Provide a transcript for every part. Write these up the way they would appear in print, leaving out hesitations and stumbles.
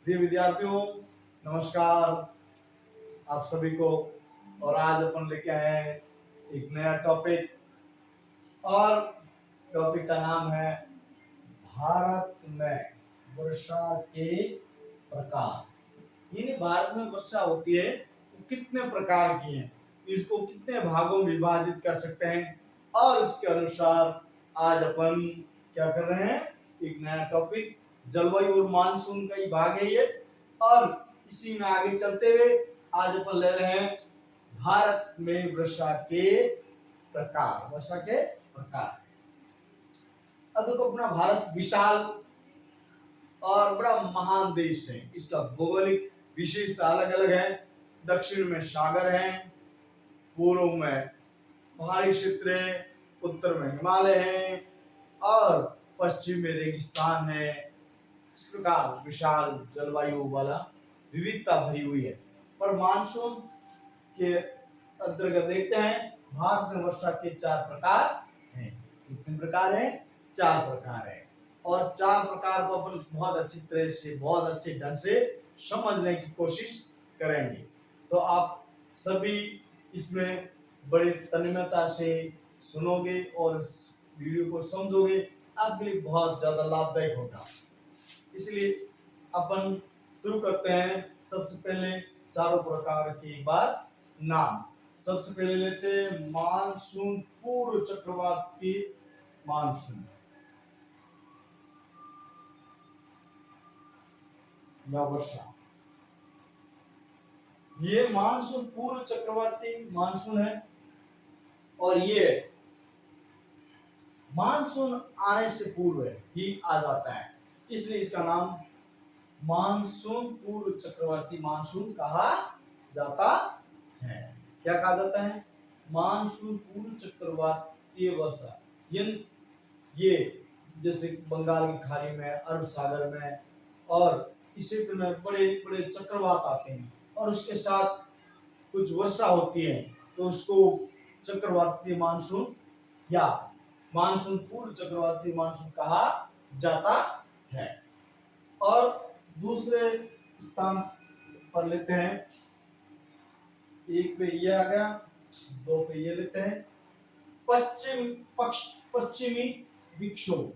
प्रिय विद्यार्थियों, नमस्कार आप सभी को। और आज अपन लेके आए हैं एक नया टॉपिक। और टॉपिक का नाम है भारत में वर्षा के प्रकार। यानी भारत में वर्षा होती है वो कितने प्रकार की है, इसको कितने भागों में विभाजित कर सकते हैं, और इसके अनुसार आज अपन क्या कर रहे हैं, एक नया टॉपिक जलवायु और मानसून का ही भाग है ये। और इसी में आगे चलते हुए आज अपन ले रहे हैं भारत में वर्षा के प्रकार। अब देखो, अपना भारत विशाल और बड़ा महान देश है। इसका भौगोलिक विशेषता अलग अलग है। दक्षिण में सागर है, पूर्व में पहाड़ी क्षेत्र है, उत्तर में हिमालय है और पश्चिम में रेगिस्तान है। इस प्रकार विशाल जलवायु वाला विविधता भरी हुई है। पर मानसून के अंतर्गत देखते हैं, भारत में वर्षा के 4 प्रकार हैं। कितने प्रकार हैं? 4 प्रकार हैं। और 4 प्रकार को अपन बहुत अच्छी तरह से, बहुत अच्छे ढंग से समझने की कोशिश करेंगे। तो आप सभी इसमें बड़े तन्मयता से सुनोगे और इस वीडियो को समझोगे, आपके लिए बहुत ज्यादा लाभदायक होगा। इसलिए अपन शुरू करते हैं। सबसे पहले चारों प्रकार के एक बार नाम। सबसे पहले लेते हैं मानसून पूर्व चक्रवाती मानसून या वर्षा। ये मानसून पूर्व चक्रवाती मानसून है और ये मानसून आने से पूर्व ही आ जाता है, इसलिए इसका नाम मानसून पूर्व चक्रवाती मानसून कहा जाता है। क्या कहा जाता है? मानसून पूर्व चक्रवाती वर्षा। ये जैसे बंगाल की खाड़ी में, अरब सागर में और इस क्षेत्र में बड़े बड़े चक्रवात आते हैं और उसके साथ कुछ वर्षा होती है, तो उसको चक्रवाती मानसून या मानसून पूर्व चक्रवाती मानसून कहा जाता है। और दूसरे स्थान पर लेते हैं, एक पे ये आ गया, दो पे ये लेते हैं पश्चिमी विक्षोभ।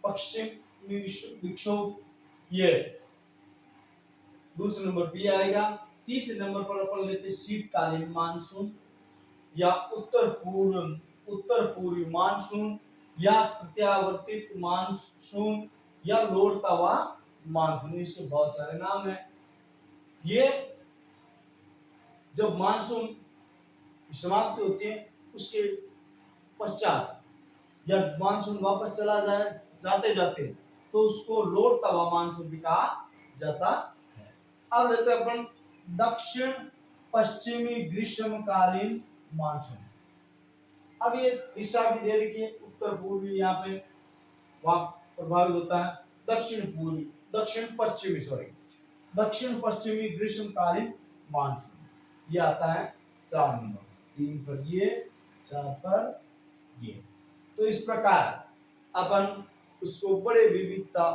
पश्चिमी विक्षोभ ये दूसरे नंबर पे आएगा। तीसरे नंबर पर अपन लेते शीतकालीन मानसून या उत्तर पूर्वी मानसून या प्रत्यावर्तित मानसून या लौटता हुआ मानसून। इसके बहुत सारे नाम हैं। ये जब मानसून समाप्ति होती है उसके पश्चात या मानसून वापस चला जाए जाते जाते, तो उसको लौटता हुआ मानसून भी कहा जाता है। अब लेते हैं अपन दक्षिण पश्चिमी ग्रीष्मकालीन मानसून। अब ये दिशा भी दे रखी है, उत्तर पूर्वी यहाँ पे वहां प्रभावित होता है। दक्षिण पश्चिमी ग्रीष्मकालीन मानसून ये आता है 4 नंबर। 3 पर ये, 4 पर ये। तो इस प्रकार अपन उसको बड़े विविधता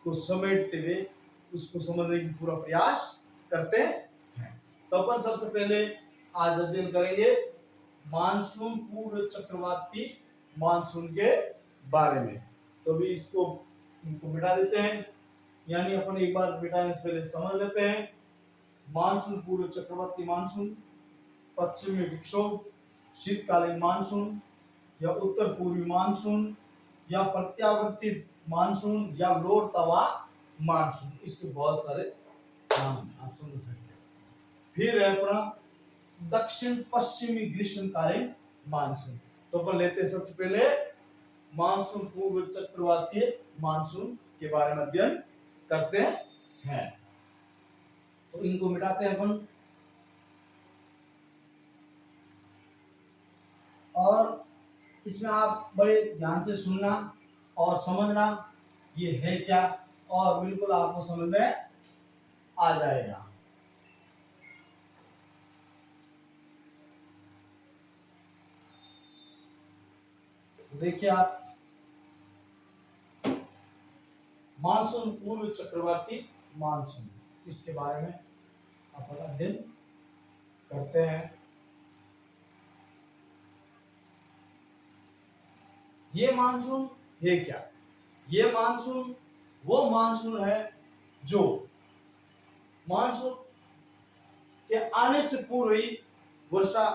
को समेटते हुए उसको समझने की पूरा प्रयास करते हैं। तो अपन सबसे पहले आज अध्ययन करेंगे मानसून पूर्व चक्रवाती मानसून के बारे में। तो भी इसको मिटा देते हैं, यानी अपन एक बार मिटाने से पहले समझ लेते हैं। मानसून पूर्व चक्रवाती मानसून, पश्चिमी विक्षोभ, शीतकालीन मानसून या उत्तर पूर्वी मानसून या प्रत्यावर्तित मानसून या लौटता हुआ मानसून। इसके बहुत सारे नाम आप समझ सकते हैं। फिर है अपना दक्षिण पश्चिमी ग्रीष्मकालीन मानसून। तो अपन लेते सबसे पहले मानसून पूर्व चक्रवाती मानसून के बारे में अध्ययन करते हैं। तो इनको मिटाते हैं अपन। और इसमें आप बड़े ध्यान से सुनना और समझना ये है क्या, और बिल्कुल आपको समझ में आ जाएगा। तो देखिए आप, मानसून पूर्व चक्रवाती मानसून, इसके बारे में आप अध्ययन करते हैं। ये मानसून है क्या? ये मानसून वो मानसून है जो मानसून के आने से पूर्व ही वर्षा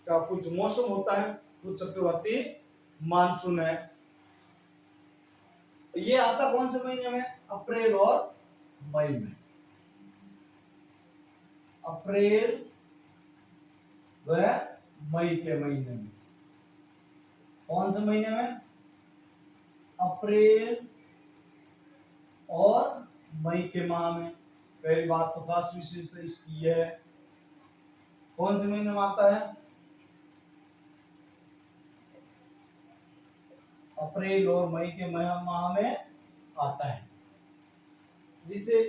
का कुछ मौसम होता है, वो चक्रवाती मानसून है। ये आता कौन से महीने में? अप्रैल और मई में। अप्रैल व मई के महीने में। कौन से महीने में? अप्रैल और मई के माह में। पहली बात तो खास विशेषता इसकी है, कौन से महीने में आता है? अप्रैल और मई के माह में आता है। जिसे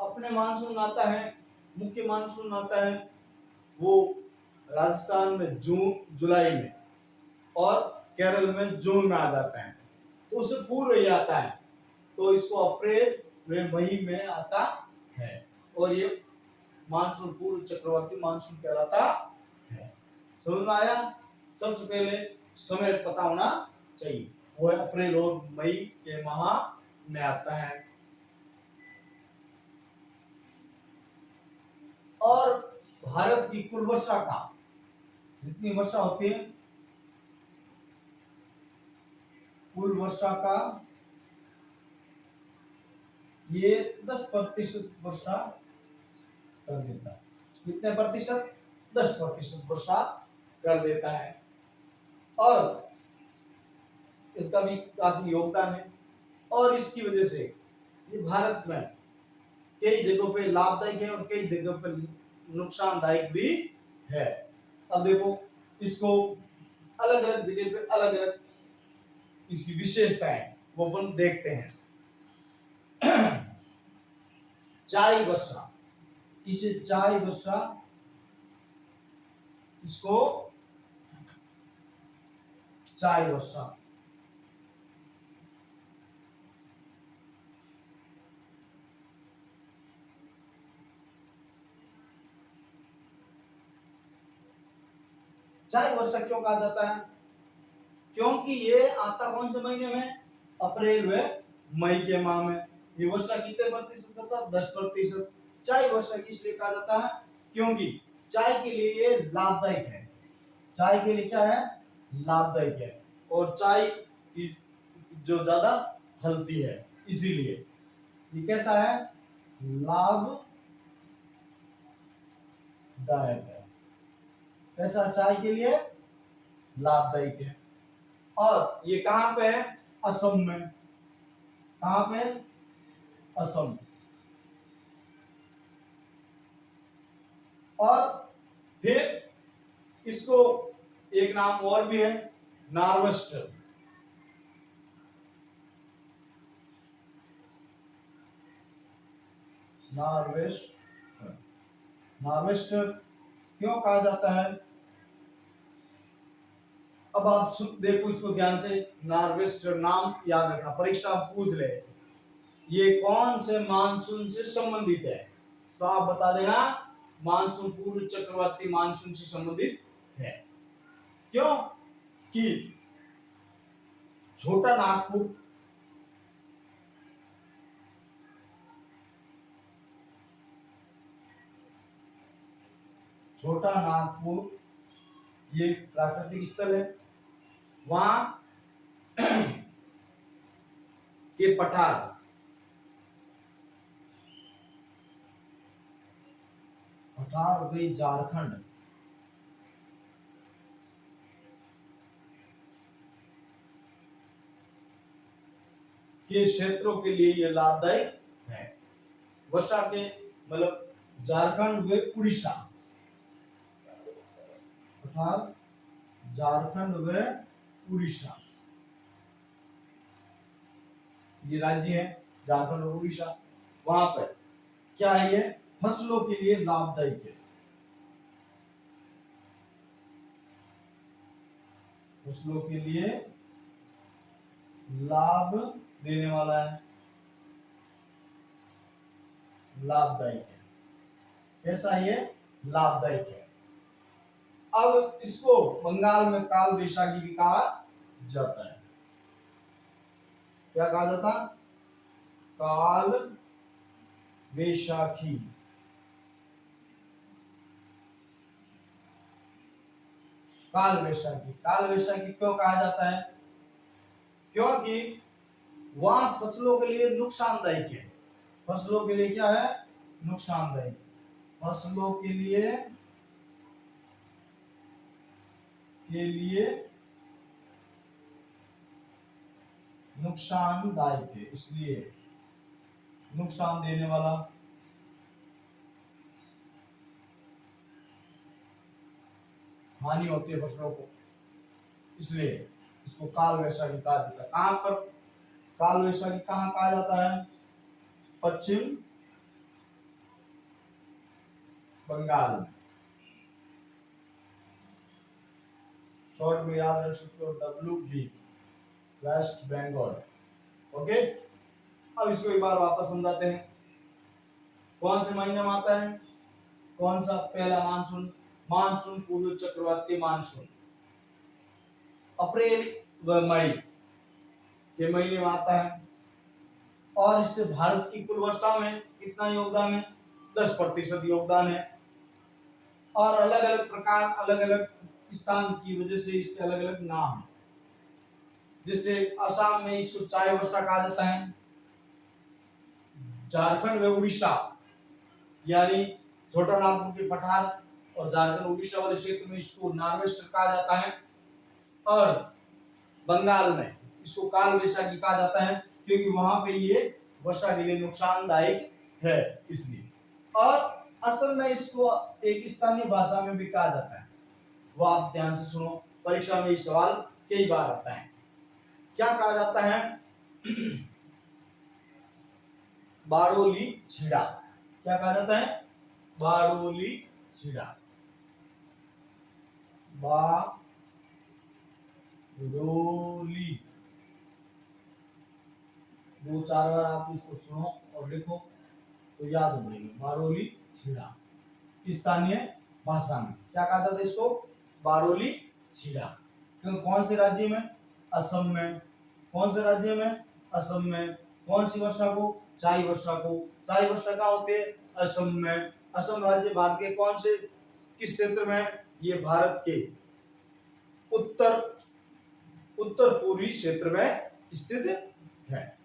अपने मानसून आता है, मुख्य मानसून आता है, वो राजस्थान में जून जुलाई में और केरल में जून में आ जाता है, तो उससे पूर्व ही आता है, तो इसको अप्रैल में मई में आता है और ये मानसून पूर्व चक्रवाती मानसून कहलाता है। समझ में आया? सबसे पहले समय पता होना चाहिए, वो है अप्रैल और मई के माह में आता है। और भारत की कुल वर्षा का, जितनी वर्षा होती है, कुल वर्षा का ये 10% वर्षा कर देता है। कितने प्रतिशत? 10% वर्षा कर देता है। और इसका भी काफी योगदान है, और इसकी वजह से ये भारत में कई जगहों पे लाभदायक है और कई जगहों पे नुकसानदायक भी है। अब देखो, इसको अलग अलग जगह पे अलग अलग इसकी विशेषताएं वो अपन देखते हैं। चाय वर्षा, इसे चाय वर्षा, इसको चाय वर्षा। चाय वर्षा क्यों कहा जाता है? क्योंकि ये आता कौन से महीने में? अप्रैल व मई के माह में। ये वर्षा कितने प्रतिशत होता है? 10%। चाय वर्षा इसलिए कहा जाता है क्योंकि चाय के लिए ये लाभदायक है। चाय के लिए क्या है? लाभदायक है। और चाय जो ज्यादा हल्दी है, इसीलिए ये कैसा है? लाभदायक है। कैसा? चाय के लिए लाभदायक है। और ये कहां पे है? असम में। कहां पे? असम। और फिर इसको एक नाम और भी है, नार्वेस्टर। नार्वेस्टर, नार्वेस्टर क्यों कहा जाता है? अब आप देखो इसको ध्यान से, नार्वेस्टर नाम याद रखना, परीक्षा पूछ ले ये कौन से मानसून से संबंधित है, तो आप बता देना मानसून पूर्व चक्रवाती मानसून से संबंधित है। क्यों? कि छोटा नागपुर, छोटा नागपुर ये प्राकृतिक स्थल है, वहां के पठार, पठार हो गई झारखंड, के क्षेत्रों के लिए यह लाभदायक है। वर्षा के मतलब झारखंड व उड़ीसा, पठार झारखंड व उड़ीसा ये राज्य है, झारखंड और उड़ीसा। वहां पर क्या है? ये फसलों के लिए लाभदायक है, फसलों के लिए लाभ देने वाला है। लाभदायक है। कैसा ये लाभदायक है। अब इसको बंगाल में काल वैशाखी भी कहा जाता है। क्या कहा जाता? काल वैशाखी। काल वैशाखी, काल वैशाखी क्यों कहा जाता है? क्योंकि वहां फसलों के लिए नुकसानदायक है। फसलों के लिए क्या है? नुकसानदायक। फसलों के लिए नुकसानदायक है, इसलिए नुकसान देने वाला, हानि होती है फसलों को, इसलिए इसको काल वैशाखी कहा जाता है। कहां पर काल वैशाखी कहां कहा जाता है? पश्चिम बंगाल में। शॉर्ट में याद रख सकते हो WB, वेस्ट बंगाल। ओके, अब इसको एक बार वापस समझाते हैं। कौन से महीने में आता है? कौन सा? पहला मानसून, मानसून पूर्व चक्रवाती मानसून अप्रैल व मई के महीने में आता है। और इससे भारत की कुल वर्षा में कितना योगदान है? 10% योगदान है। और अलग अलग प्रकार, अलग अलग स्थान की वजह से इसके अलग अलग नाम है। जैसे असम में इसको चाय वर्षा कहा जाता है। झारखंड व उड़ीसा यानी छोटा नागपुर के पठार और झारखंड उड़ीसा वाले क्षेत्र में इसको नार्वेस्टर कहा जाता है। और बंगाल में इसको काल वैशाखी कहा जाता है, क्योंकि वहां पे ये वर्षा के लिए नुकसानदायक है, इसलिए। और असल में इसको एक स्थानीय भाषा में भी कहा जाता है। वो आप ध्यान से सुनो, परीक्षा में ये सवाल कई बार आता है। क्या कहा जाता है? बारोली छीड़ा। क्या कहा जाता है? बारोली छीड़ा। बारोली, 2-4 बार आप इसको सुनो और लिखो तो याद हो जाएगा। बारोली छीड़ा स्थानीय भाषा में क्या कहा जाता है? इसको बारोली छीड़ा। कौन से राज्य में? असम में। कौन से राज्य में? असम में। कौन सी वर्षा को? चाई वर्षा को। चाई वर्षा कहाँ होते है? असम में। असम राज्य भारत के कौन से किस क्षेत्र में? ये भारत के उत्तर पूर्वी क्षेत्र में स्थित है।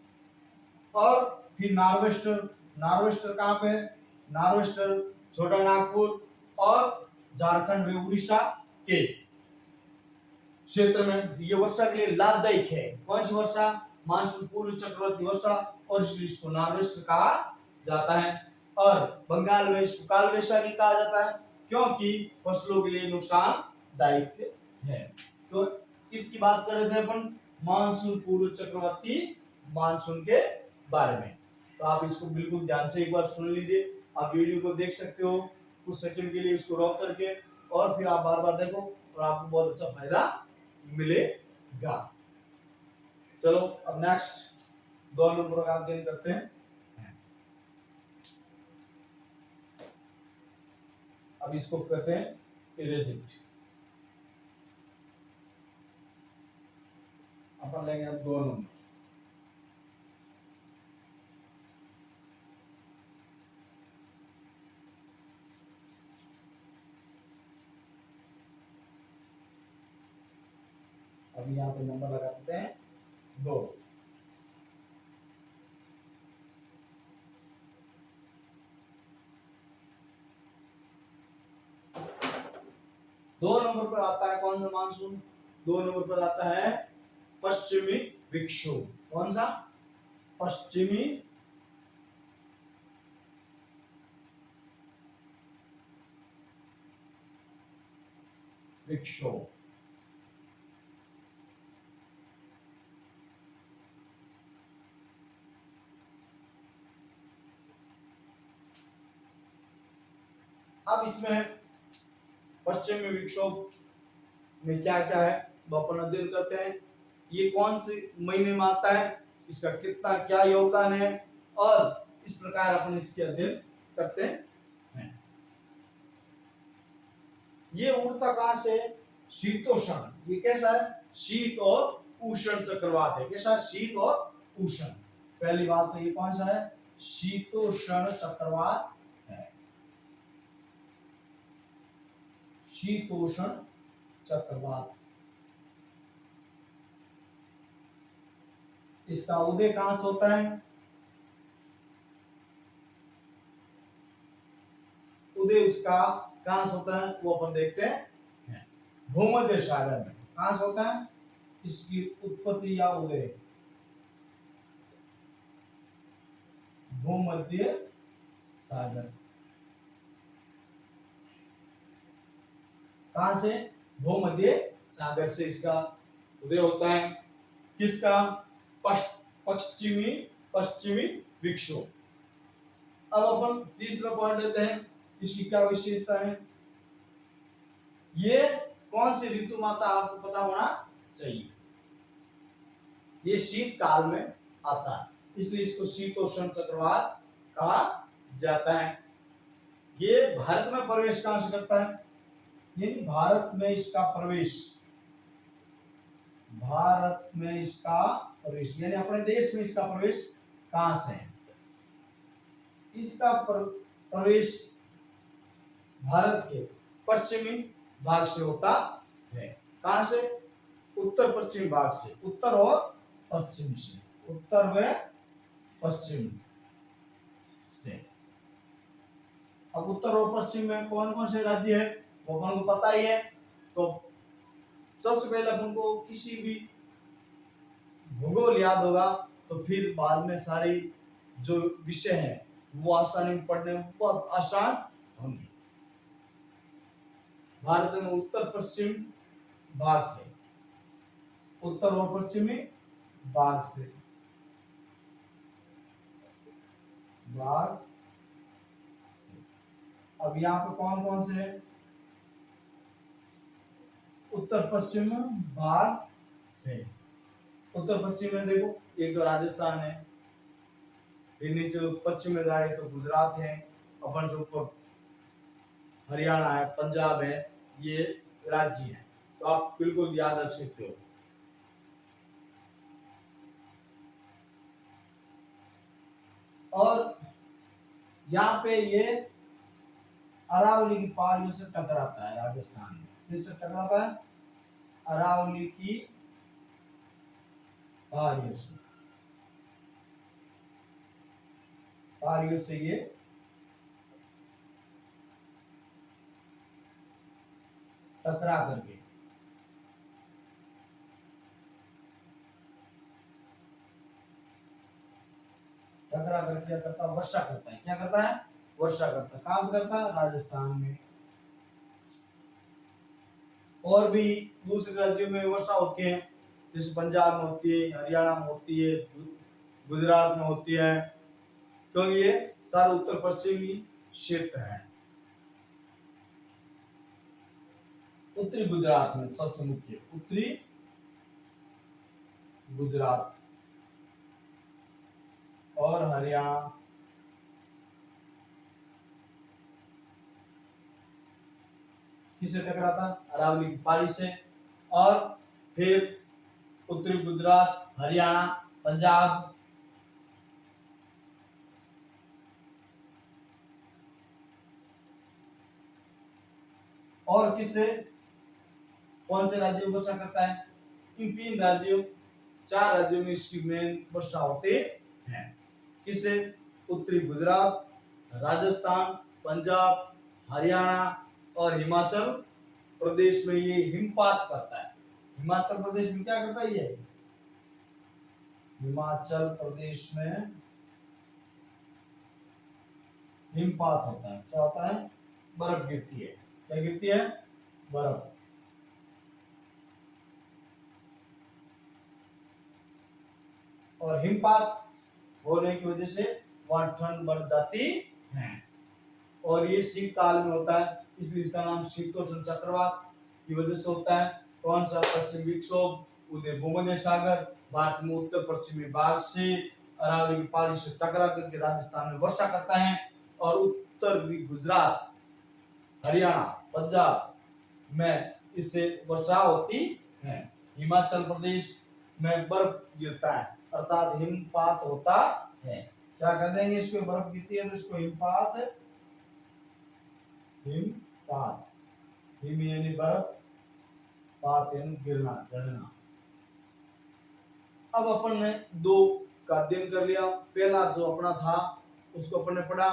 और फिर नार्वेस्टर, नार्वेस्टर कहाँ पे है? नार्वेस्टर छोटा नागपुर और झारखंड व उड़ीसा के क्षेत्र में। ये वर्षा के लिए लाभदायक है। कौन सी वर्षा? मानसून पूर्व चक्रवाती वर्षा, और इसलिए इसको नार्वेस्टर कहा जाता है। और बंगाल में इसको काल वैशाखी कहा जाता है, क्योंकि फसलों के लिए नुकसानदायक है। तो किसकी बात कर रहे थे अपन? मानसून पूर्व चक्रवाती मानसून के बारे में। तो आप इसको बिल्कुल ध्यान से एक बार सुन लीजिए। आप वीडियो को देख सकते हो कुछ सेकंड के लिए, इसको रोक करके, और फिर आप बार बार देखो और आपको बहुत अच्छा फायदा मिलेगा। चलो अब नेक्स्ट 2 नंबर का अध्ययन करते हैं। अब इसको कहते हैं इरेजिट। अपन लेंगे अब 2 नंबर। अभी यहाँ पे नंबर लगा देते हैं 2। दो नंबर पर आता है कौन सा मानसून? 2 नंबर पर आता है पश्चिमी विक्षोभ। कौन सा? पश्चिमी विक्षोभ। अब इसमें पश्चिमी विक्षोभ में क्या क्या है वो अपन अध्ययन करते हैं। ये कौन से महीने में आता है, इसका कितना क्या योगदान है, और इस प्रकार अपन इसके अध्ययन करते हैं। ये उड़ता कहां से? शीतोष्ण। ये कैसा है? शीत और उष्ण चक्रवात है। कैसा? शीत और उष्ण। पहली बात तो ये कौन सा है? शीतोष्ण चक्रवात है। शीतोष्ण चक्रवात। इसका उदय कहां से होता है? उदय इसका कहां से होता है वो अपन देखते हैं। भूमध्य सागर में। कहां से होता है इसकी उत्पत्ति या उदय? भूमध्य सागर। कहां से? भूमध्य सागर से इसका उदय होता है। किसका? पश्चिमी पश्चिमी विक्षोभ। अब अपन तीसरा पॉइंट लेते हैं, इसकी क्या विशेषता है। ये कौन सी ऋतु माता आपको पता होना चाहिए। ये शीत काल में आता है, इसलिए इसको शीतोष्ण चक्रवात कहा जाता है। ये भारत में प्रवेश कहां से करता है? यानी भारत में इसका प्रवेश, भारत में इसका प्रवेश यानी अपने देश में इसका प्रवेश कहां से है? इसका प्रवेश भारत के पश्चिमी भाग से होता है। कहां से? उत्तर पश्चिमी भाग से। उत्तर और पश्चिम से। उत्तर व पश्चिम से। अब उत्तर और पश्चिम में कौन कौन से राज्य है वो अपन को पता ही है। तो सबसे पहले अपन को किसी भी भूगोल याद होगा तो फिर बाद में सारी जो विषय है वो आसानी में पढ़ने में बहुत आसान होंगे। भारत में उत्तर पश्चिम भाग से, उत्तर और पश्चिमी भाग से, भाग से। अब यहाँ पे कौन कौन से है? उत्तर पश्चिम भाग से। उत्तर पश्चिम में देखो एक तो राजस्थान है, फिर नीचे पश्चिम में जाए तो गुजरात है, अपन जो ऊपर हरियाणा है, पंजाब है, ये राज्य है। तो आप बिल्कुल याद रख सकते हो। और यहाँ पे ये अरावली की पहाड़ियों से टकराता है राजस्थान में। किससे टकराता है? अरावली की पहाड़ियों से। पहाड़ियों से ये टकरा करके क्या करता है? वर्षा करता है। क्या करता है? वर्षा करता है। कहां करता है? राजस्थान में। और भी दूसरे राज्यों में वर्षा होती है, जैसे पंजाब में होती है, हरियाणा में होती है, गुजरात में होती है, क्योंकि ये सारे उत्तर पश्चिमी क्षेत्र है। उत्तरी गुजरात में सबसे मुख्य, उत्तरी गुजरात और हरियाणा, किससे टकराता? अरावली की पहाड़ी से। और फिर उत्तरी गुजरात, हरियाणा, पंजाब, और किससे? कौन से राज्य में वर्षा करता है? इन तीन राज्यों, चार राज्यों में इसकी मेन वर्षा होती है। किससे? उत्तरी गुजरात, राजस्थान, पंजाब, हरियाणा और हिमाचल प्रदेश में ये हिमपात करता है। हिमाचल प्रदेश में क्या करता है ये? हिमाचल प्रदेश में हिमपात होता है। क्या होता है? बर्फ गिरती है। क्या गिरती है? बर्फ। और हिमपात होने की वजह से वहां ठंड बढ़ जाती है। और ये शीतकाल में होता है, इसलिए इसका नाम शीतोष्ण चक्रवात की वजह से होता है। कौन सा? पश्चिम विक्षोभ, उदय भूमध्य सागर, भारत में उत्तर पश्चिमी भाग से, अरावली की पहाड़ी से टकरा करके राजस्थान में वर्षा करता है और उत्तरी गुजरात, हरियाणा, पंजाब में इससे वर्षा होती है। हिमाचल प्रदेश में बर्फ गिरता है अर्थात हिमपात होता है। क्या कर देंगे इसको, बर्फ गिरती है तो इसको हिमपात, हिमपात, हिम यानी बर्फ, पात यानी गिरना, गिरना। अब अपन ने दो का अध्ययन कर लिया। पहला जो अपना था उसको अपन ने पढ़ा,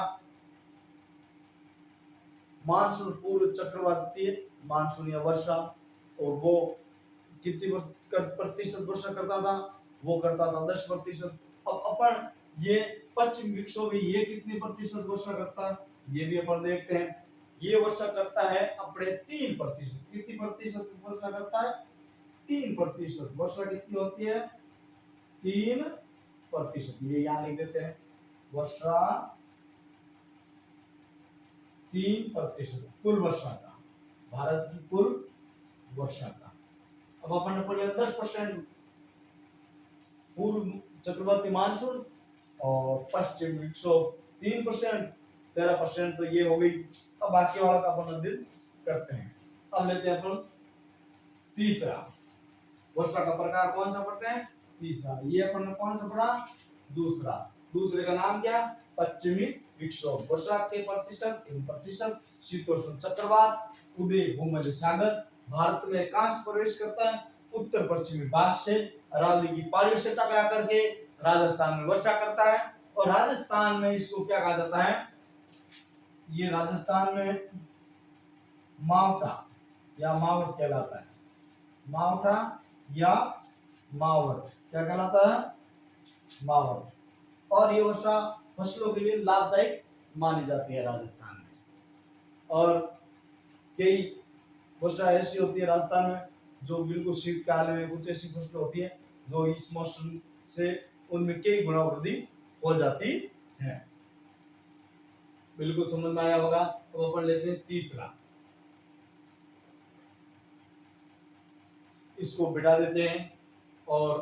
मानसून पूर्व चक्रवातीय मानसून या वर्षा, और वो कितनी प्रतिशत वर्षा करता था, वो करता था 10%। अब अपन ये पश्चिम विक्षोभ ये कितनी प्रतिशत वर्षा करता है ये भी अपन देखते हैं। ये वर्षा करता है अपने 3%। कितनी प्रतिशत वर्षा करता है, 3%। वर्षा कितनी होती है, 3%। ये यहाँ लिख देते हैं, वर्षा 3% कुल वर्षा का, भारत की कुल वर्षा का। अब अपन ने पढ़ लिया 10% पूर्व चक्रवाती मानसून और पश्चिम विक्षोभ 3%, 13% तो ये हो गई। अब बाकी वाला का अपन अध्ययन करते हैं। अब लेते हैं अपन तीसरा, वर्षा का प्रकार कौन सा पढ़ते हैं, तीसरा। ये अपन ने कौन सा पढ़ा, दूसरा। दूसरे का नाम क्या, पश्चिमी विक्षोभ। वर्षा के प्रतिशत 3%, शीतोष्ण चक्रवात, उदय भूमध्य सागर, भारत में एकांश प्रवेश करता है उत्तर पश्चिमी भाग से, अरावली की पहाड़ियों से टकरा करके राजस्थान में वर्षा करता है। और राजस्थान में इसको क्या कहा जाता है, ये राजस्थान में मावठा या मावट कहलाता है। मावठा या मावट क्या कहलाता है, मावट। और ये वर्षा फसलों के लिए लाभदायक मानी जाती है राजस्थान में। और कई वर्षा ऐसी होती है राजस्थान में जो बिल्कुल शीतकाल में, कुछ ऐसी फसलें होती है जो इस मौसम से उनमें कई गुना वृद्धि हो जाती है। बिल्कुल समझ में आया होगा। तो अपन लेते हैं तीसरा, इसको बिठा देते हैं और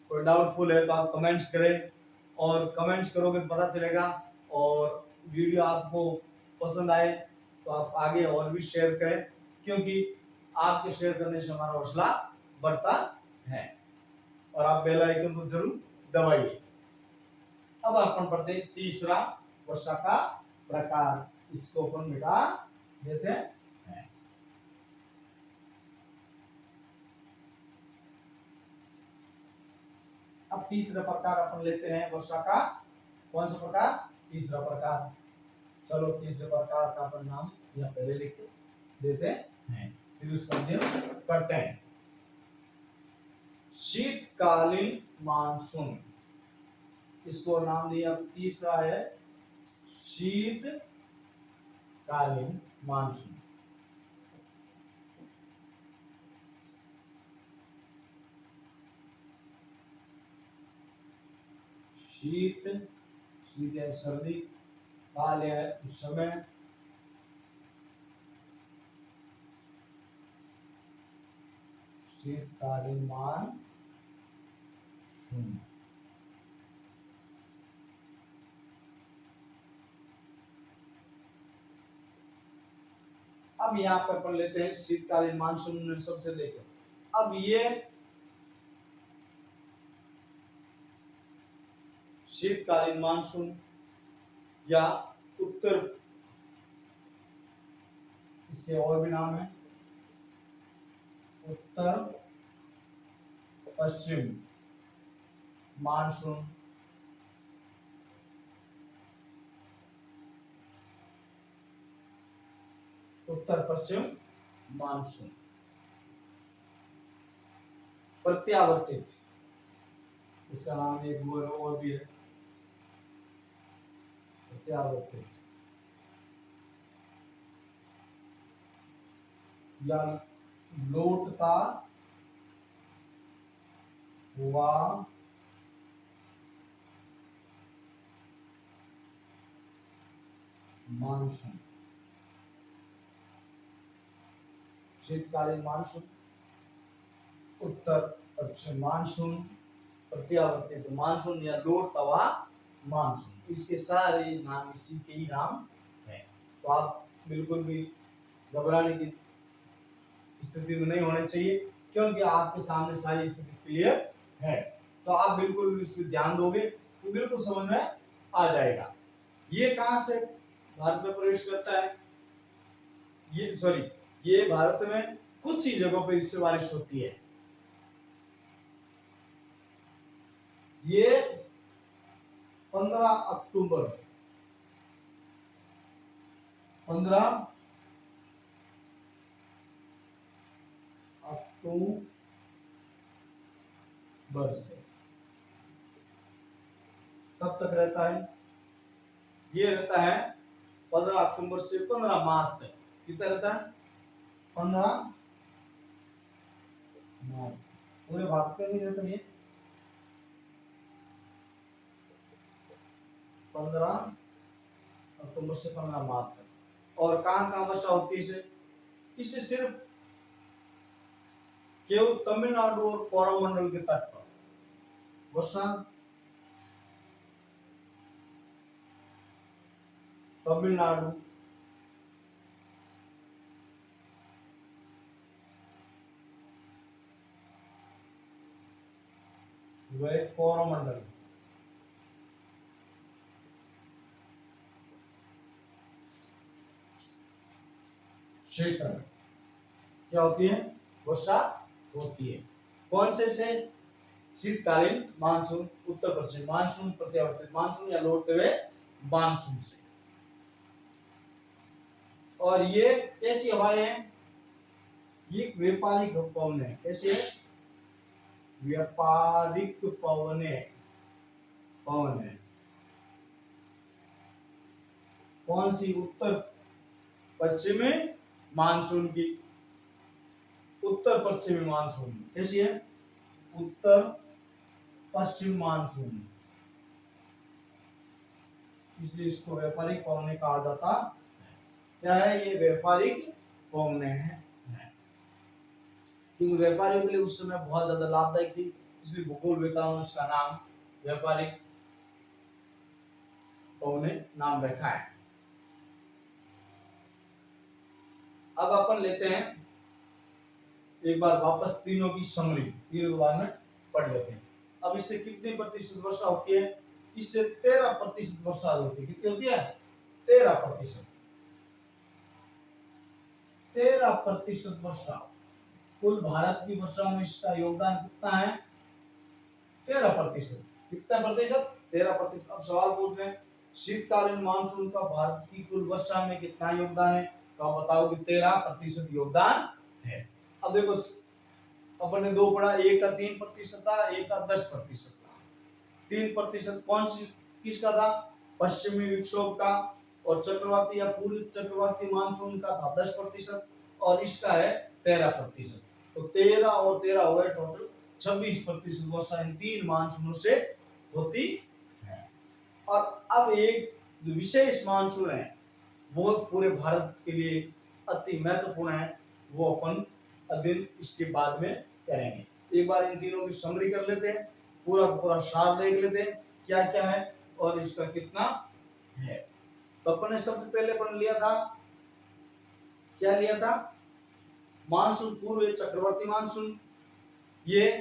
कोई डाउटफुल है तो आप कमेंट्स करें, और कमेंट्स करोगे तो पता चलेगा। और वीडियो आपको पसंद आए तो आप आगे और भी शेयर करें, क्योंकि आपके शेयर करने से हमारा हौसला बढ़ता है। और आप बेल आइकन को जरूर दबाइए। अब अपन पढ़ते हैं तीसरा, वर्षा का प्रकार। इसको अपन मिटा देते हैं। अब तीसरा प्रकार अपन लेते हैं वर्षा का, कौन सा प्रकार, तीसरा प्रकार। चलो तीसरे प्रकार का अपन नाम यहाँ पहले लिख देते हैं, फिर उसका अध्ययन करते हैं। शीतकालीन मानसून, इसको नाम दिया तीसरा है शीतकालीन मानसून। शीत, शीत है सर्दी, काल है समय, शीतकालीन मानसून। अब यहाँ पर पढ़ लेते हैं शीतकालीन मानसून में सबसे देखो। अब ये शीतकालीन मानसून या उत्तर, इसके और भी नाम है, उत्तर पश्चिम मानसून, उत्तर पश्चिम मानसून। प्रत्यावर्तित, इसका नाम एक और भी है, प्रत्यावर्तित या लौटता हुआ मानसून। शीतकालीन मानसून, उत्तर पश्चिम मानसून, प्रत्यावर्तित मानसून या लोट तवा मानसून, इसके सारे नाम इसी के ही नाम है। तो आप बिल्कुल भी घबराने की स्थिति में नहीं होने चाहिए, क्योंकि आपके सामने सारी स्थिति क्लियर है। तो आप बिल्कुल इस पर ध्यान दोगे तो बिल्कुल समझ में आ जाएगा। ये कहां से भारत में प्रवेश करता है, ये भारत में कुछ ही जगहों पर इससे बारिश होती है। ये 15 अक्टूबर 15 अक्टूबर से कब तक रहता है, ये रहता है 15 अक्टूबर से 15 मार्च तक। कितना रहता है, 15 मार्च। पूरे भारत में नहीं रहता ये, 15 अक्टूबर से 15 मार्च तक। और कहां कहां वर्षा होती है इसे, इससे सिर्फ केवल तमिलनाडु और कोरोमंडल के तट पर वर्षा, तमिलनाडु व कोरोमंडल क्षेत्र क्या होती है, वर्षा होती है। कौन से शीतकालीन मानसून, उत्तर पश्चिम मानसून, प्रत्यावर्तित मानसून या लौटते हुए मानसून से। और ये कैसी हवाएं हैं, ये व्यापारिक पवन है। कैसी है, व्यापारिक पवन है। कौन सी, उत्तर पश्चिमी मानसून की, उत्तर पश्चिमी मानसून कैसी है, उत्तर पश्चिम मानसून, इसलिए इसको व्यापारिक पवने कहा जाता। क्या है, ये व्यापारिक पवने हैं, क्योंकि व्यापारियों के लिए उस समय बहुत ज्यादा लाभदायक थी, इसलिए भूगोलवेताओं ने इसका नाम व्यापारिक पवने नाम रखा है। अब अपन लेते हैं एक बार वापस तीनों की समरी, तीनों के बारे में पढ़ लेते हैं। अब इससे कितनी प्रतिशत वर्षा होती है, इससे 13% वर्षा होती है। कितनी होती है, 13%। 13% वर्षा, कुल भारत की वर्षा में इसका योगदान कितना है, 13%। कितना प्रतिशत, 13%। अब सवाल पूछ रहे हैं शीतकालीन मानसून का भारत की कुल वर्षा में कितना योगदान है, तो आप बताओ कि 13% योगदान है। अब देखो अपन ने दो पढ़ा, एक का 3% था, एक का 10% था। 3% कौन सी, किसका था, पश्चिमी विक्षोभ का, और चक्रवाती या पूर्वी चक्रवाती मानसून का था 10%, और इसका है 13%। तो 13 और 13 हो गए टोटल 26% वर्षा इन तीन मानसूनों से होती है। और अब एक जो विशेष मानसून है वो पूरे भारत के लिए अति महत्वपूर्ण है, वो अपन अध्ययन इसके बाद में करेंगे। एक बार इन तीनों की समरी कर लेते हैं, पूरा पूरा सार देख लेते हैं क्या क्या है और इसका कितना है। तो अपन ने सबसे पहले पढ़ लिया था, क्या लिया था, मानसून, पूर्व चक्रवर्ती मानसून। ये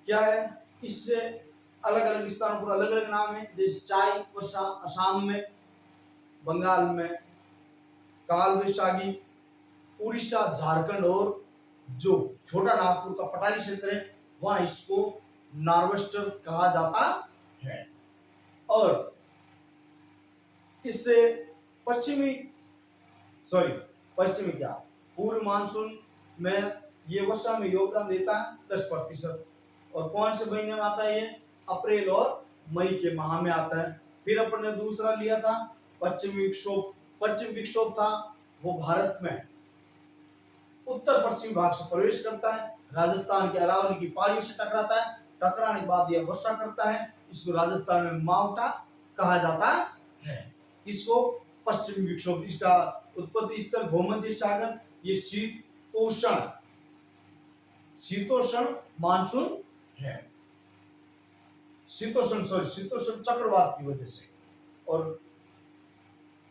क्या है, इससे अलग अलग स्थानों पर अलग अलग नाम है, जैसे चाई वर्षा असम में, बंगाल में काल वैशाखी, उड़ीसा, झारखंड और जो छोटा नागपुर का पठारी क्षेत्र है वहां इसको नॉर्वेस्टर कहा जाता है। और इससे पश्चिमी क्या, पूर्व मानसून में ये वर्षा में योगदान देता है 10%। और कौन से महीने में आता है ये, अप्रैल और मई के माह में आता है। फिर अपन ने दूसरा लिया था पश्चिम विक्षोभ था, वो भारत में उत्तर पश्चिमी भाग से प्रवेश करता है, राजस्थान के अरावली की पहाड़ियों से टकराता है, टकराने के बाद यह वर्षा करता है, इसको राजस्थान में मावठा कहा जाता है। इसको पश्चिमी विक्षोभ, इसका उत्पत्ति स्थल भूमध्य सागर, ये शीतोष्ण मानसून है। शीतोष्ण चक्रवात की वजह से। और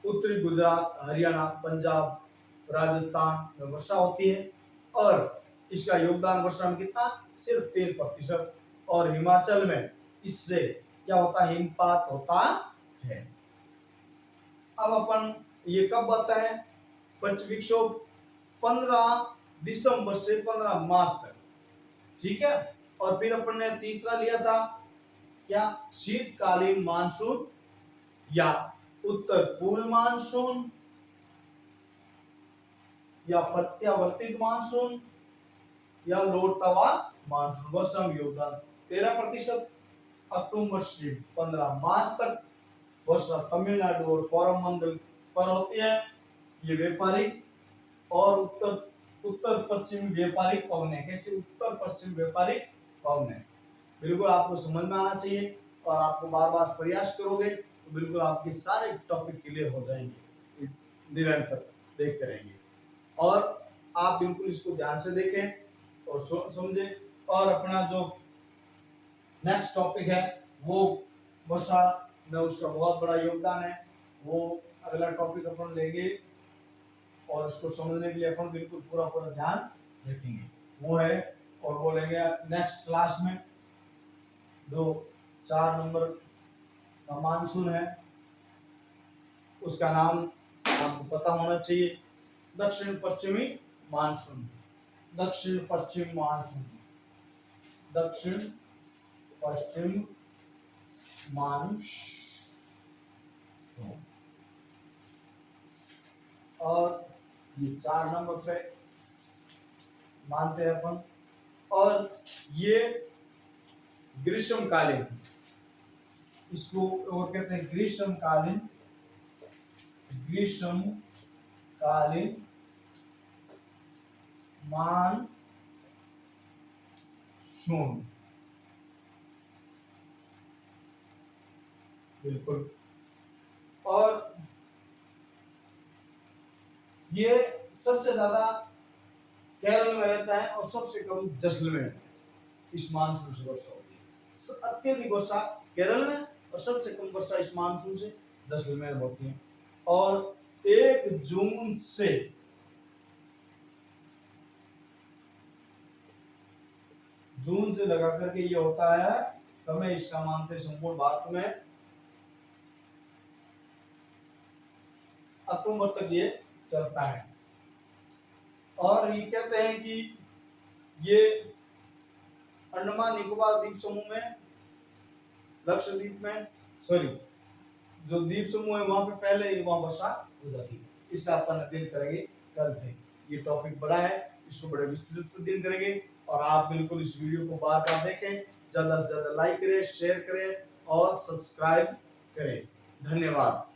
उत्तरी गुजरात, हरियाणा, पंजाब, राजस्थान में वर्षा होती है और इसका योगदान वर्षा में कितना, सिर्फ 13%। और हिमाचल में इससे क्या होता है, हिमपात होता है। अब अपन ये कब आता है, पश्चिमी विक्षोभ 15 दिसंबर से 15 मार्च तक, ठीक है। और फिर अपन ने तीसरा लिया था क्या, शीतकालीन मानसून या उत्तर पूर्व मानसून या प्रत्यावर्तित मानसून या लौटता हुआ मानसून। वर्षा में योगदान 13%। अक्टूबर से 15 मार्च तक वर्षा तमिलनाडु और कोरोमंडल पर होती है, ये व्यापारिक और उत्तर पश्चिम व्यापारिक पवन है। कैसे उत्तर पश्चिम व्यापारिक पवन है, बिल्कुल आपको समझ में आना चाहिए। और आपको बार बार प्रयास करोगे तो बिल्कुल आपके सारे टॉपिक क्लियर हो जाएंगे, निरंतर देखते रहेंगे। और आप बिल्कुल इसको ध्यान से देखें और समझे। और अपना जो नेक्स्ट टॉपिक है वो वर्षा में उसका बहुत बड़ा योगदान है, वो अगला टॉपिक अपन लेंगे और इसको समझने के लिए अपन बिल्कुल पूरा पूरा ध्यान रखेंगे, वो है। और वो लेंगे नेक्स्ट क्लास में। जो 4 नंबर का मानसून है उसका नाम आपको पता होना चाहिए, दक्षिण पश्चिमी मानसून। दक्षिण पश्चिम मानसून, दक्षिण पश्चिम मानसून। और ये 4 नंबर पे मानते हैं अपन। और ये ग्रीष्मकालीन, इसको और कहते हैं ग्रीष्मकालीन मानसून, बिल्कुल। और ये सबसे ज्यादा केरल में रहता है और सबसे कम जैसलमेर। इस मानसून से वर्षा होती है, अत्यधिक वर्षा केरल में और सबसे कम वर्षा इस मानसून से जैसलमेर होती है। और 1 जून से लगा करके ये होता है समय, इसका मानते संपूर्ण भारत में अक्टूबर तक ये चलता है। और ये कहते हैं कि ये अंडमान निकोबार द्वीप समूह में, लक्षद्वीप में, सॉरी जो द्वीप समूह है वहां पे पहले वहां वर्षा हो जाती है। इसका अपन अध्ययन करेंगे कल से। ये टॉपिक बड़ा है, इसको बड़े विस्तृत अध्ययन करेंगे। और आप बिल्कुल इस वीडियो को बार बार देखें, ज्यादा से ज्यादा लाइक करें, शेयर करें और सब्सक्राइब करें। धन्यवाद।